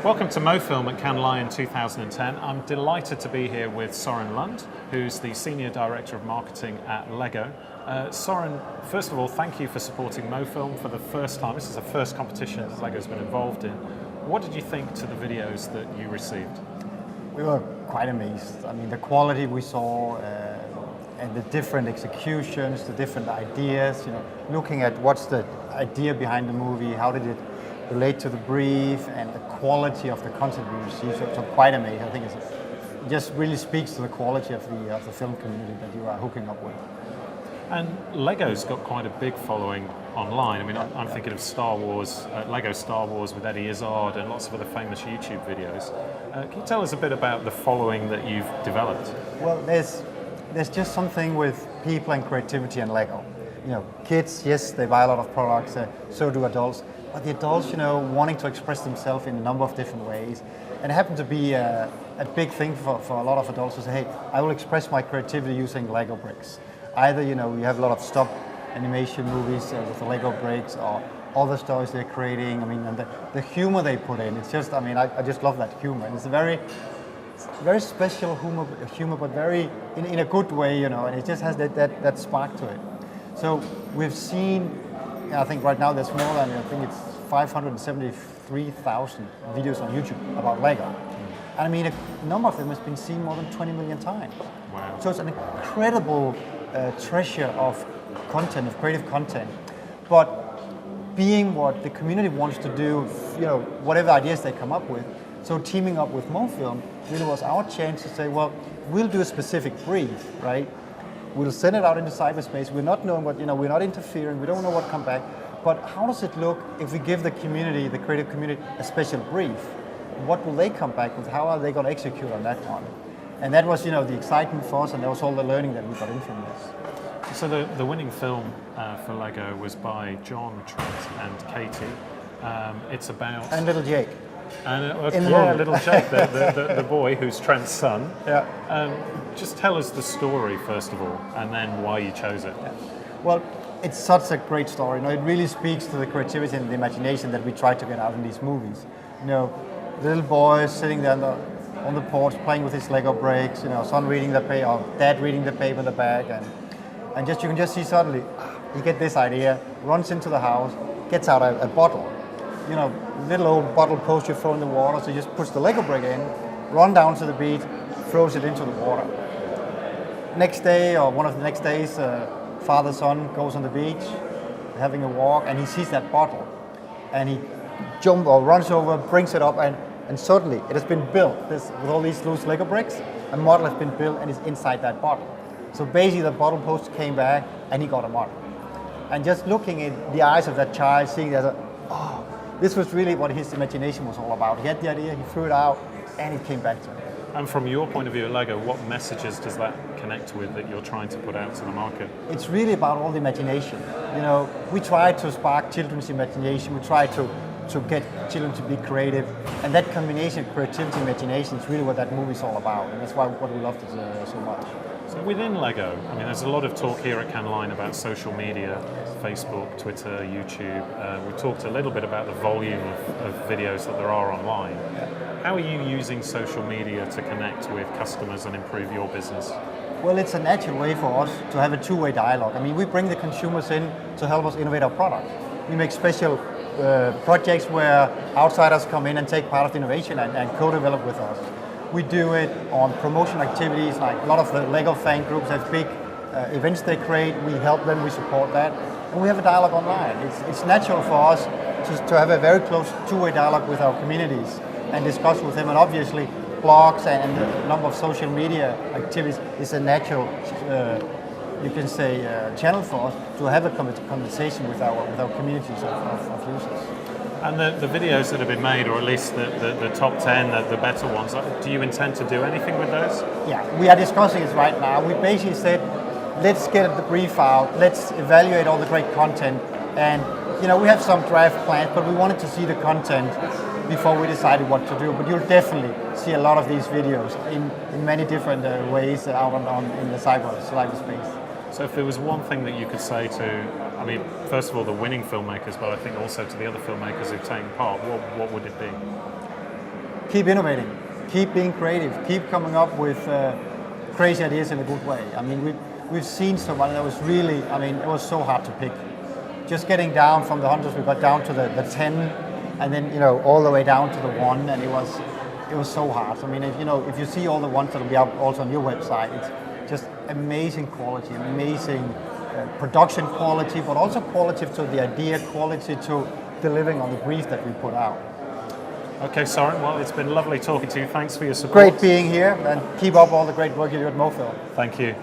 Welcome to MOFILM at Cannes Lion 2010. I'm delighted to be here with Soren Lund, who's the Senior Director of Marketing at Lego. Soren, first of all, thank you for supporting MOFILM for the first time. This is the first competition that Lego's been involved in. What did you think to the videos that you received? We were quite amazed. I mean, the quality we saw and the different executions, the different ideas, looking at what's the idea behind the movie, how did it relate to the brief, and the quality of the content we received. So quite amazing. I think it just really speaks to the quality of the film community that you are hooking up with. And Lego's got quite a big following online. I mean, I'm thinking of Star Wars, Lego Star Wars with Eddie Izzard and lots of other famous YouTube videos. Can you tell us a bit about the following that you've developed? Well, there's just something with people and creativity and Lego. Kids, yes, they buy a lot of products, so do adults. But the adults, wanting to express themselves in a number of different ways. And it happened to be a big thing for a lot of adults to say, hey, I will express my creativity using Lego bricks. Either, you have a lot of stop animation movies with the Lego bricks, or other stories they're creating. I mean, and the humor they put in, it's just, I just love that humor. And it's a very special humor, but very, in a good way, and it just has that spark to it. So we've seen, I think right now there's more than, I think it's 573,000 videos on YouTube about Lego. And a number of them has been seen more than 20 million times. Wow. So it's an incredible treasure of content, of creative content. But being what the community wants to do, whatever ideas they come up with, so teaming up with MOFILM really was our chance to say, well, we'll do a specific brief, right? We'll send it out into cyberspace. We're not knowing what, we're not interfering. We don't know what comes back. But how does it look if we give the community, the creative community, a special brief? What will they come back with? How are they going to execute on that one? And that was, the excitement for us, and that was all the learning that we got in from this. So the winning film for Lego was by John, Trent, and Katie. It's about... And little Jake. And little Jake, the boy who's Trent's son. Yeah. Just tell us the story first of all, and then why you chose it. Yeah. Well, it's such a great story. It really speaks to the creativity and the imagination that we try to get out in these movies. The little boy sitting there on the porch playing with his Lego bricks. Son reading the paper, or dad reading the paper in the bag, and just you can just see suddenly he get this idea, runs into the house, gets out a bottle. Little old bottle post you throw in the water, so he just puts the Lego brick in, run down to the beach, throws it into the water. Next day, or one of the next days, father son goes on the beach, having a walk, and he sees that bottle, and he runs over, brings it up, and suddenly it has been built. With all these loose Lego bricks, a model has been built and is inside that bottle. So basically, the bottle post came back, and he got a model. And just looking in the eyes of that child, seeing that, this was really what his imagination was all about. He had the idea, he threw it out, and it came back to him. And from your point of view at Lego, what messages does that connect with that you're trying to put out to the market? It's really about all the imagination. We try to spark children's imagination. We try to get children to be creative. And that combination of creativity and imagination is really what that movie is all about. And that's what we loved it so much. So within Lego, there's a lot of talk here at Cannes Lion about social media, Facebook, Twitter, YouTube. We talked a little bit about the volume of videos that there are online. Yeah. How are you using social media to connect with customers and improve your business? Well, it's a natural way for us to have a two-way dialogue. We bring the consumers in to help us innovate our product. We make special projects where outsiders come in and take part of the innovation and co-develop with us. We do it on promotion activities, like a lot of the Lego fan groups have big events they create. We help them, we support that. And we have a dialogue online. It's natural for us to have a very close two-way dialogue with our communities and discuss with them. And obviously, blogs and the number of social media activities is a natural, you can say, channel for us to have a conversation with our communities of users. And the videos that have been made, or at least the top 10, the better ones, do you intend to do anything with those? Yeah, we are discussing it right now. We basically said, let's get the brief out, let's evaluate all the great content, and we have some draft plans, but we wanted to see the content before we decided what to do. But you'll definitely see a lot of these videos in many different ways out in the cyberspace. So if there was one thing that you could say to, first of all, the winning filmmakers, but I think also to the other filmmakers who've taken part, what would it be? keep innovating, keep being creative, keep coming up with crazy ideas in a good way. I mean, we've seen so much that was really, I mean, it was so hard to pick. Just getting down from the hundreds, we got down to the 10, and then, you know, all the way down to the 1, and it was so hard. I mean, if you see all the ones that will be up also on your website, it's just amazing quality, amazing production quality, but also quality to the idea, quality to delivering on the brief that we put out. Okay, Soren, well, it's been lovely talking to you. Thanks for your support. Great being here, and keep up all the great work you do at MOFILM. Thank you.